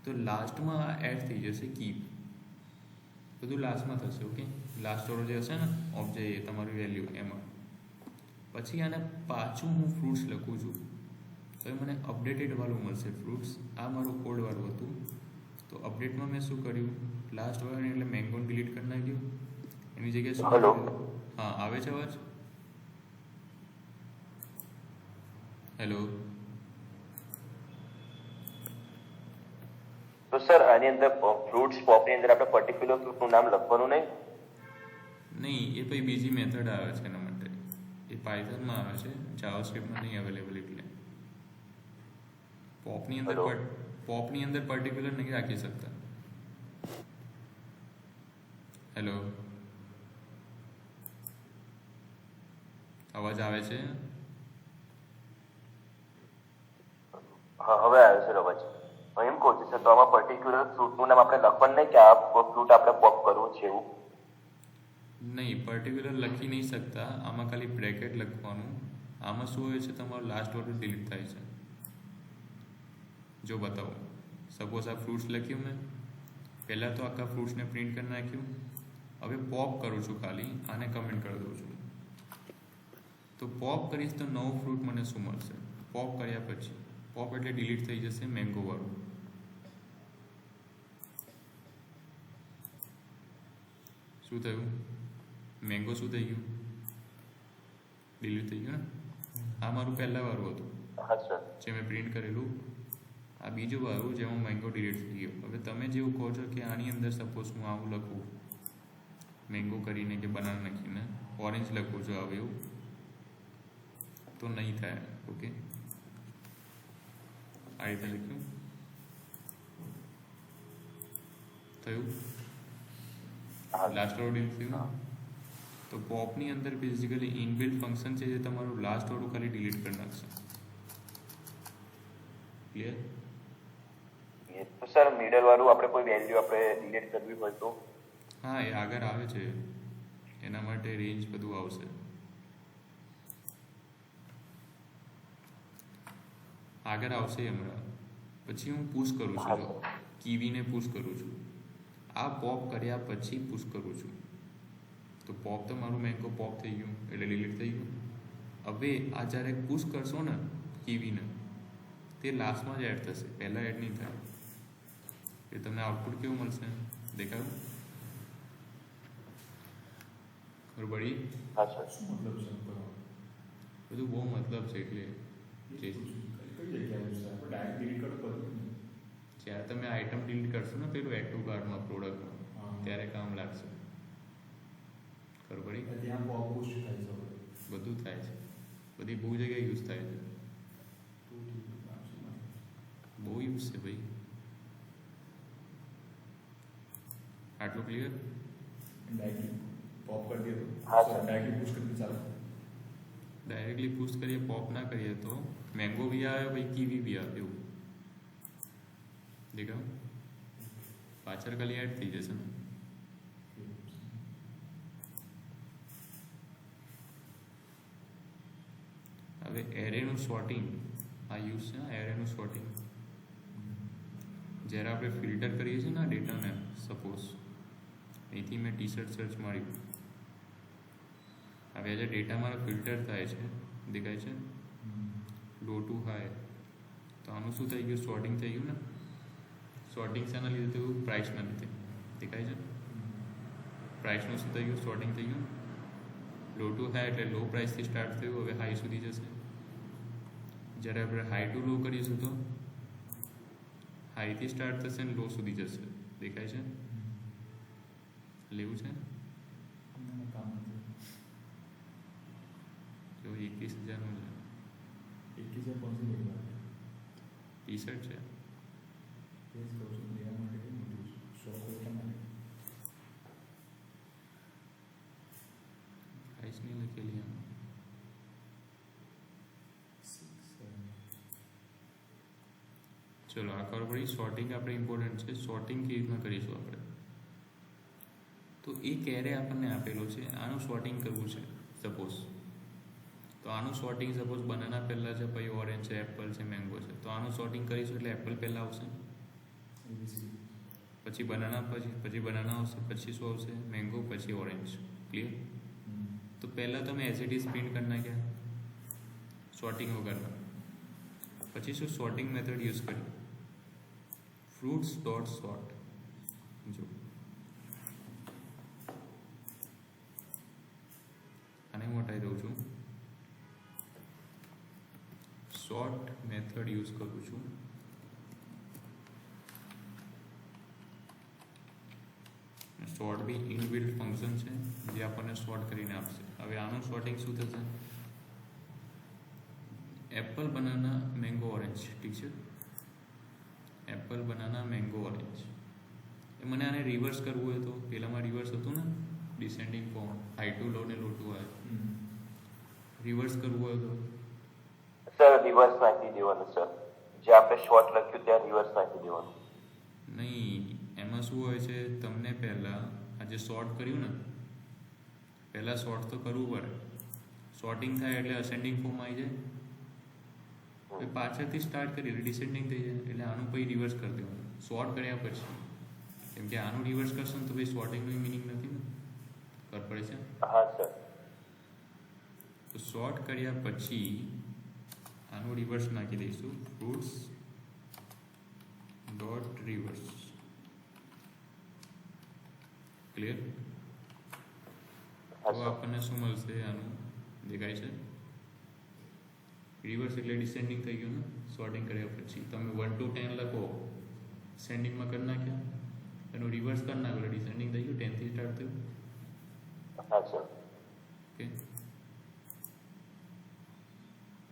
તો લાસ્ટમાં એડ થઈ જશે કી. બધું લાસ્ટમાં થશે. ઓકે, લાસ્ટવાળો જે હશે ને ઓબ્જેક્ટ, તમારી વેલ્યુ એમાં. પછી આને પાછું હું ફ્રૂટ્સ લખું છું, તો મને અપડેટેડ વાળું મળશે ફ્રૂટ્સ. આ મારું કોડવાળું હતું. તો અપડેટમાં મેં શું કર્યું? લાસ્ટ વાળું એટલે મેંગોને ડિલીટ કરી નાખ્યું. એની જગ્યાએ શું કર્યું? હા, આવે છે અવાજ? હેલો. તો સર આની અંદર ફ્રૂટ્સ પોપની અંદર આપણે પર્ટિક્યુલર ફ્રૂટનું નામ લખવાનું નહીં? નહીં, એ પછી બીજી મેથડ આવે છે એના માટે. એ પાયથનમાં આવે છે, જાવાસ્ક્રિપ્ટમાં નહીં અવેલેબલ. એટલે પોપની અંદર પર્ટિક્યુલર નહીં રાખી શકતા. હેલો, અવાજ આવે છે? હા, હવે આવ્યો સર અવાજ. હું એમ કહું છું સર, તો આમાં પર્ટિક્યુલર ફ્રૂટનું નામ આપણે લખવાનું નહીં કે આ ફ્રૂટ આપણે પોપ કરવું છે એવું? નહીં, પર્ટિક્યુલર લખી નહીં શકતા. આમાં ખાલી બ્રેકેટ લખવાનું. આમાં શું હોય છે? તમારું લાસ્ટ વર્ડ ડિલીટ થાય છે. જો બતાવો, સપોઝ આ ફ્રૂટ્સ લખ્યું મેં, પહેલાં તો આખા ફ્રૂટ્સને પ્રિન્ટ કરી નાખ્યું. હવે પોપ કરું છું, ખાલી આને કમેન્ટ કરી દઉં છું. તો પોપ કરીશ તો નવું ફ્રૂટ મને શું મળશે? પોપ કર્યા પછી પોપ એટલે ડિલીટ થઈ જશે મેંગો વાળું. શું થયું? મેંગો શું થઈ ગયું? ડિલીટ થઈ ગયું ને. આ મારું પહેલા વાળું હતું હા સર. જે મેં પ્રિન્ટ કરેલું. આ બીજું વાળું જેમાં મેંગો ડિલીટ થઈ ગયો. હવે તમે જેવું કહો છો કે આની અંદર સપોઝ હું આવું લખું મેંગો કરીને કે બનાના નાખીને ઓરેન્જ લખું છું આવે એવું તો નહીં થાય. ઓકે, આ રીતે લખ્યું થયું. લાસ્ટ વાળું ડિલીટ થયું. તો પોપની અંદર બેઝિકલી ઇનબિલ્ટ ફંક્શન છે જે તમારું લાસ્ટ વાળું ખાલી ડિલીટ કરી નાખશે. ક્લિયર? તો સર મિડલ વાળું આપણે કોઈ વેલ્યુ આપણે ડિલીટ કરવી હોય તો? હા, એ આગળ આવે છે. એના માટે રેન્જ બધું આવશે. આગળ આવશે હમણાં. પછી હું પુશ કરું છું, જો કીવીને પુશ કરું છું. આ પોપ કર્યા પછી પુશ કરું છું. તો પોપ તો મારું મેંગો પોપ થઈ ગયું એટલે ડિલીટ થઈ ગયું. હવે આ જ્યારે પુશ કરશો ને કીવીને તે લાસ્ટમાં જ એડ થશે, પહેલાં એડ નહીં થાય. એ તમને આઉટપુટ કેવું મળશે દેખાયું? બરોબર? હા સર. શું મતલબ છે બધું બહુ મતલબ છે. એટલે કઈ જગ્યાએ છે આપણે ડાયરેક્ટ ડિલીટ કરો તો જ્યારે તમે આઇટમ ડિલીટ કરશો ને પેલું એડ ટુ કાર્ડમાં પ્રોડક્ટમાં ત્યારે કામ લાગશે. ખબર પડી? ત્યાં પોપ પુશ થાય છે બધું થાય છે. બધી બહુ જગ્યાએ યુઝ થાય છે. બહુ યુઝ છે ભાઈ. આટલું ક્લિયર? ડાયરેક્ટલી પોપ કરી દે તો હા સર. ડાયરેક્ટલી પુશ કરી દે ચાલે. ડાયરેક્ટલી પુશ કરીએ પોપ ના કરીએ તો મેંગો બી આવે ભાઈ કીવી બી આવે એવું દેખાવ. પાછળ ખાલી એડ થઈ જશે ને. હવે એરેનું સોર્ટિંગ આ યુઝ છે. એરેનું સોર્ટિંગ જ્યારે આપણે ફિલ્ટર કરીએ છીએ ને ડેટાને, સપોઝ અહીંથી મેં ટી શર્ટ સર્ચ માર્યું. હવે જે ડેટા મારા ફિલ્ટર થાય છે દેખાય છે લો ટુ હાઈ. તો આનું શું થઈ ગયું? સોર્ટિંગ થઈ ગયું ને. સોર્ટિંગ શાના લીધે થયું? પ્રાઇસના લીધે. દેખાય છે પ્રાઇસનું શું થઈ ગયું? સોર્ટિંગ થઈ ગયું. લો ટુ હાઈ એટલે લો પ્રાઇસથી સ્ટાર્ટ થયું, હવે હાઈ સુધી જશે. જ્યારે આપણે હાઈ ટુ લો કરીશું તો હાઈથી સ્ટાર્ટ થશે ને લો સુધી જશે. દેખાય છે? લેવું છે જો 21,000નું છે. 21,000 કોણ છે ટી શર્ટ છે. ટેસ્ટ કરું છું લેવા માટે કેમ મોટું શોખ એટલા માટે પ્રાઇસ નહીં લખેલી આમાં. ચલો આ ખબર પડી. સોર્ટિંગ આપણે ઇમ્પોર્ટન્ટ છે. સોર્ટિંગ કેવી રીતના કરીશું આપણે? તો એક એરે આપણને આપેલો છે, આનું સોર્ટિંગ કરવું છે સપોઝ. તો આનું સોર્ટિંગ સપોઝ બનાના પહેલાં છે, પછી ઓરેન્જ છે, એપલ છે, મેંગો છે. તો આનું સોર્ટિંગ કરીશું એટલે એપલ પહેલાં આવશે, પછી બનાના, પછી બનાના આવશે, પછી શું આવશે? મેંગો, પછી ઓરેન્જ. ક્લિયર? તો પહેલાં તમે એઝ ઇટ ઇઝ પ્રિન્ટ કરી નાખ્યા સોર્ટિંગ વગરના. પછી શું સોર્ટિંગ મેથડ યુઝ કરી? Fruits dot sort. જો આને હું હટાવી દઉં છું. સોર્ટ મેથડ યુઝ કરું છું. સોર્ટ બી ઇનબિલ્ટ ફંક્શન છે જે આપણને સોર્ટ કરીને આપશે. હવે આનું સોર્ટિંગ શું થશે? Apple banana mango orange. ઠીક છે, એપલ બનાના મેંગો ઓરેન્જ. એ મને આને રિવર્સ કરવું હોય તો પહેલાંમાં રિવર્સ હતું ને ડિસેન્ડિંગ ફોર્મ, હાઈ ટુ લો ને લો ટુ હાઈ. રિવર્સ કરવું હોય તો સર રિવર્સ નાખી દેવાનું સર. જે આપણે શોર્ટ લખ્યું ત્યાં રિવર્સ નાખી દેવાનું. નહીં, એમાં શું હોય છે તમને પહેલાં આ જે સોર્ટ કર્યું ને પહેલાં સોર્ટ તો કરવું પડે. સોર્ટિંગ થાય એટલે અસેન્ડિંગ ફોર્મ આવી જાય. હવે પાછળથી સ્ટાર્ટ કરી એટલે ડિસેન્ડિંગ થઈ જાય. એટલે આનું પછી રિવર્સ કરી દેવાનું સોર્ટ કર્યા પછી. કેમ કે આનું રિવર્સ કરશો ને તો ભાઈ સોર્ટિંગનું મિનિંગ નથી ને. ખબર પડે છે? હા સર. તો સોર્ટ કર્યા પછી આનું રિવર્સ નાખી દઈશું. Fruits dot reverse. ક્લિયર? તો આપણને શું મળશે? આનું દેખાય છે રિવર્સ એટલે ડિસેન્ડિંગ થઈ ગયું ને સોર્ટિંગ કર્યા પછી તમે 1 to 10 લખો સેન્ડિંગમાં કરી નાખ્યા એનું રિવર્સ કરી નાખો એટલે ડિસેન્ડિંગ થઈ ગયું 10 થી સ્ટાર્ટ થયું. હા સર. ઓકે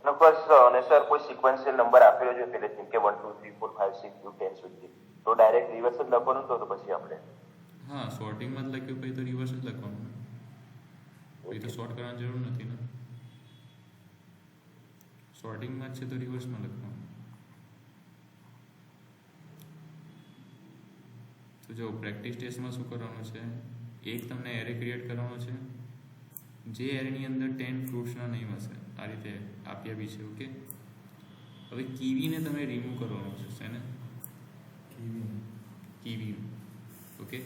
અને બસ અને સર કોઈ સિક્વન્શિયલ નંબર આપેલો છે પહેલેથી કે 1 2 3 4 5 6 to 10 સુધી તો ડાયરેક્ટ રિવર્સ જ લખવાનું તો પછી આપણે હા સોર્ટિંગમાં જ લખ્યું પછી તો રિવર્સ જ લખવાનું ને. એ તો સોર્ટ કરવાની જરૂર નથી ને સોર્ટિંગમાં જ છે તો રિવર્સમાં લખવાનું. તો જો પ્રેક્ટિસ ટેસ્ટમાં શું કરવાનું છે એક તમને એરે ક્રિએટ કરવાનો છે જે એરેની અંદર 10 ફ્રૂટ્સના નેમ હશે આ રીતે આપ્યા બી છે. ઓકે હવે કીવીને તમે રિમૂવ કરવાનું છે શેને કીવી. ઓકે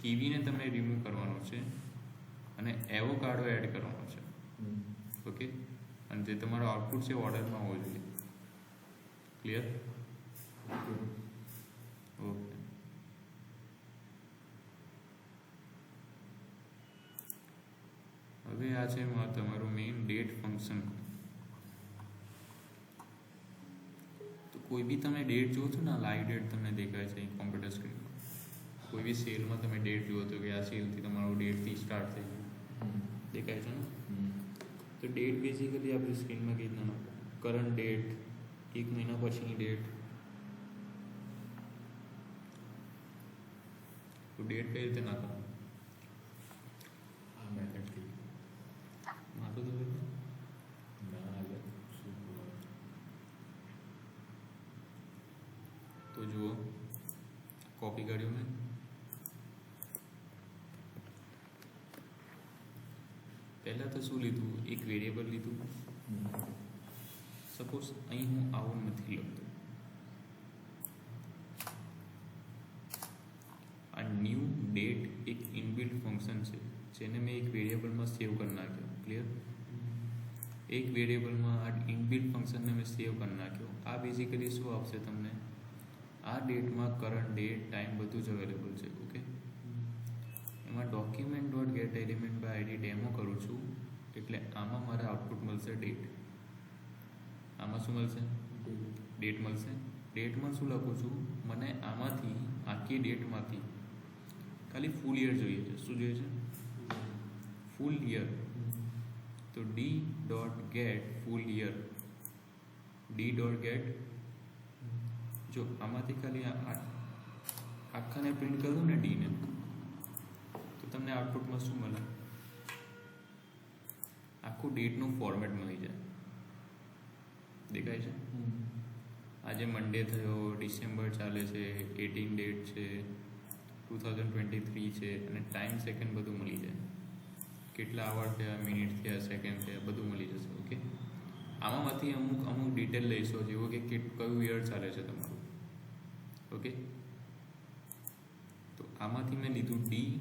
કીવીને તમે રિમૂવ કરવાનું છે અને એવોકાડો એડ કરવાનો છે. ઓકે અને જે તમારો આઉટપુટ છે ઓર્ડરમાં હોવો જોઈએ. ક્લિયર? ઓકે હવે આ છે તમારું મેઇન ડેટ ફંક્શન. તો કોઈ બી તમે ડેટ જુઓ છો ને લાઈવ ડેટ તમને દેખાય છે કોમ્પ્યુટર સ્ક્રીનમાં. કોઈ બી સેલમાં તમે ડેટ જુઓ તો કે આ સેલથી તમારું ડેટથી સ્ટાર્ટ થઈ ગયું દેખાય છે ને. તો ડેટ બેઝિકલી આપણી સ્ક્રીનમાં કઈ રીતના કરંટ ડેટ, 1 મહિના પછીની ડેટ. તો ડેટ કઈ રીતે નાખો આ મેથડથી નાખો તો તો જુઓ કોપી કર્યું મેં. પહેલાં તો શું લીધું એક વેરિયેબલ લીધું. સપોઝ અહીં હું આવું નથી લખતો આ ન્યૂ ડેટ એક ઇનબિલ્ટ ફંક્શન છે જેને મેં એક વેરિયેબલમાં સેવ કરી નાખ્યો. ક્લિયર? એક વેરિયેબલમાં આ ઇનબિલ્ટ ફંક્શનને મેં સેવ કરી નાખ્યો. આ બેઝિકલી શું આપશે તમને આ ડેટમાં કરંટ ડેટ ટાઈમ બધું જ અવેલેબલ છે. ઓકે એમાં document dot get element by ID demo કરું છું એટલે આમાં મારે આઉટપુટ મળશે ડેટ. આમાં શું મળશે ડેટ મળશે. ડેટમાં શું લખું છું મને આમાંથી આખી ડેટમાંથી ખાલી ફૂલ યર જોઈએ છે. શું જોઈએ છે? Full year. તો D dot gate full year. D dot gate જો આમાંથી ખાલી આખાને પ્રિન્ટ કરું ને ડીને તો તમને આઉટપુટમાં શું મળે આખું ડેટનું ફોર્મેટ મળી જાય. દેખાય છે? આજે મંડે થયો, ડિસેમ્બર ચાલે છે, 18 ડેટ છે, 2023 છે અને ટાઈમ સેકન્ડ બધું મળી જાય. કેટલા આવર થયા, મિનિટ થયા, સેકન્ડ થયા બધું મળી જશે. ઓકે આમાંથી અમુક ડિટેલ લઈશો જેવો કે કયું યર ચાલે છે તમારું. ઓકે તો આમાંથી મેં લીધું ડી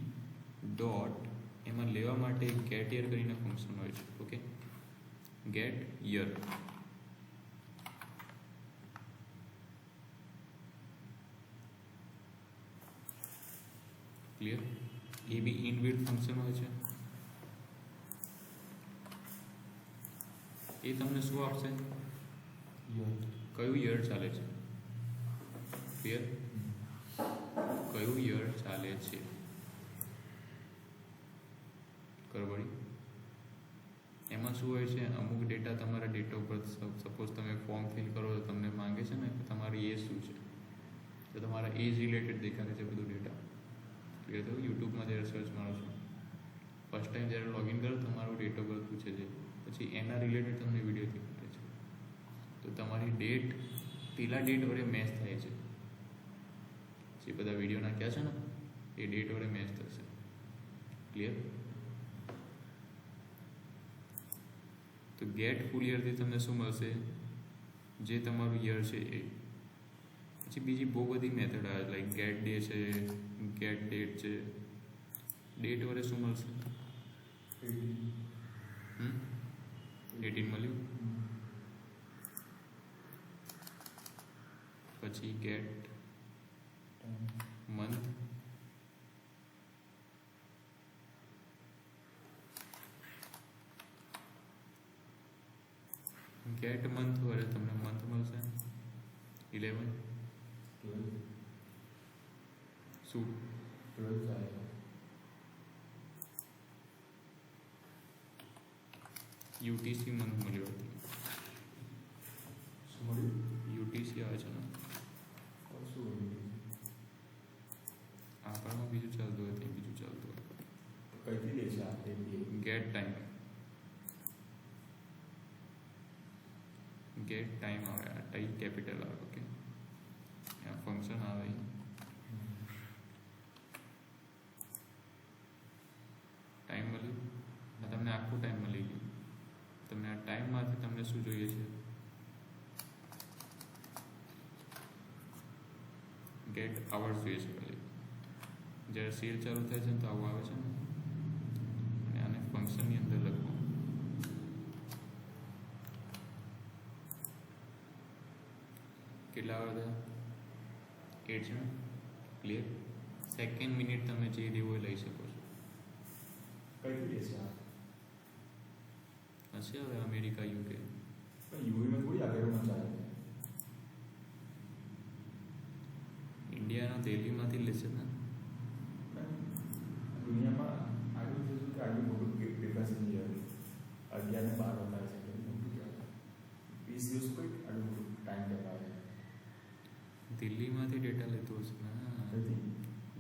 ડોટ એમાં લેવા માટે ગેટ યર કરીને ફંક્શન હોય છે. Okay get year. ક્લિયર? એ બી ઇનબિલ્ટ ફંક્શન હોય છે. એ તમને શું આપશે કયું યર ચાલે છે. ક્લિયર? કયું યર ચાલે છે કરવડી. એમાં શું હોય છે અમુક ડેટા તમારા ડેટ ઓફ બર્થ સપોઝ તમે ફોર્મ ફિલ કરો તો તમને માંગે છે ને તમારી એજ શું છે તો તમારા એજ રિલેટેડ દેખાડે છે બધું ડેટા. ક્લિયર થયું? યુટ્યુબમાં જ્યારે સર્ચ મારો છો ફર્સ્ટ ટાઈમ જ્યારે લોગિન કરો તમારું ડેટ ઓફ બર્થ પૂછે છે પછી એના રિલેટેડ તમને વિડીયો દેખાડે છે. તો તમારી ડેટ પેલા ડેટ વડે મેચ થાય છે. જે બધા વિડીયો નાખ્યા છે ને એ ડેટ વડે મેચ થશે. ક્લિયર? તો ગેટ ફૂલ યરથી તમને શું મળશે જે તમારું યર છે એ. પછી બીજી બહુ બધી મેથડ આવે લાઈક ગેટ ડે છે, ગેટ ડેટ છે. ડેટ વડે શું મળશે 18 મળ્યું. પછી ગેટ મંથ, ગેટ મંથ હોય તમને મંથ મળશે 11 શું 12 આવે યુટીસી મંથ મળ્યો હતી શું મળ્યું યુટીસી આવે છે ને શું આંકડામાં બીજું ચાલતું હતું બીજું ચાલતું હતું કઈથી લે છે આ ગેટ ટાઈમ આવે આ ટાઈ કેપિટલ આવે ઓકે આ ફંક્શન આવે ટાઈમ મળ્યું આ તમને આખું ટાઈમ મળી ગયું તમને આ ટાઈમમાંથી તમને શું જોઈએ છે ગેટ આવર્સ જોઈએ છે ખાલી જ્યારે સેલ ચાલુ થાય છે ને તો આવું આવે છે ને અને આને ફંક્શનની અંદર લખવું કેટલા આવે હતા 8 છે ક્લિયર સેકન્ડ મિનિટ તમે જે દેવો એ લઈ શકો છો કઈથી લે છે આ હશે હવે અમેરિકા યુકે પણ યુએમાં થોડી આગળમાં ચાલે ઇન્ડિયાના દિલ્હીમાંથી લેશે ને દુનિયામાં આટલું જોયું કે આટલું મોટું ડિફરન્સ નહીં હોય 11 ને 12 થાય છે એટલે મોટું કહેવાય 20 દિવસ કોઈ આટલું મોટું ટાઈમ ગેપ આવે દિલ્હીમાંથી ડેટા લેતો હશે ને નથી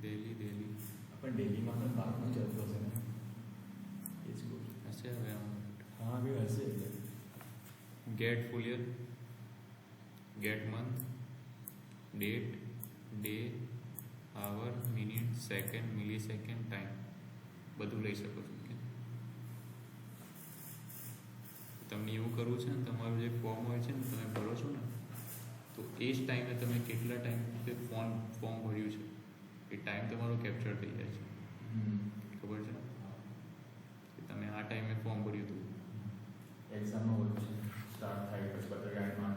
દિલ્હી પણ દિલ્હીમાં પણ બહારનું ચાલતું હશે ને એ જ કહું હશે હવે હા બી હશે એટલે get full year get month date day hour minute second millisecond time બધું લઈ શકો છો કે તમને એવું કરવું છે ને તમારું જે ફોર્મ હોય છે ને તમે ભરો છો ને તો એ જ ટાઈમે તમે કેટલા ટાઈમ ફોર્મ ભર્યું છે એ ટાઈમ તમારો કેપ્ચર થઈ જાય છે ખબર છે કે તમે આ ટાઈમે ફોર્મ ભર્યું હતું એક્ઝામમાં હોય છે સ્ટાર્ટ થાય પછી પત્રકારમાં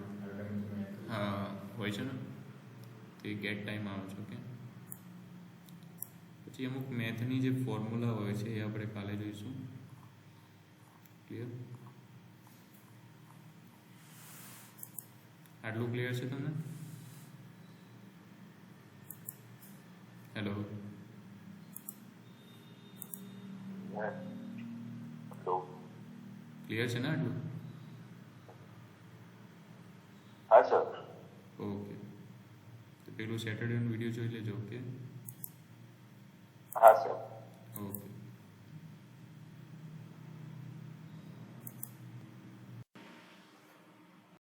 હા હોય છે ને તો એ ગેટ ટાઈમ આવે છે ઓકે પછી અમુક મેથની જે ફોર્મ્યુલા હોય છે એ આપણે કાલે જોઈશું ક્લિયર આટલું ક્લિયર છે તમને હેલો ક્લિયર છે ને આટલું હા સર ઓકે તો પેલું સેટરડેનો વિડીયો જોઈ લેજો ઓકે હા સર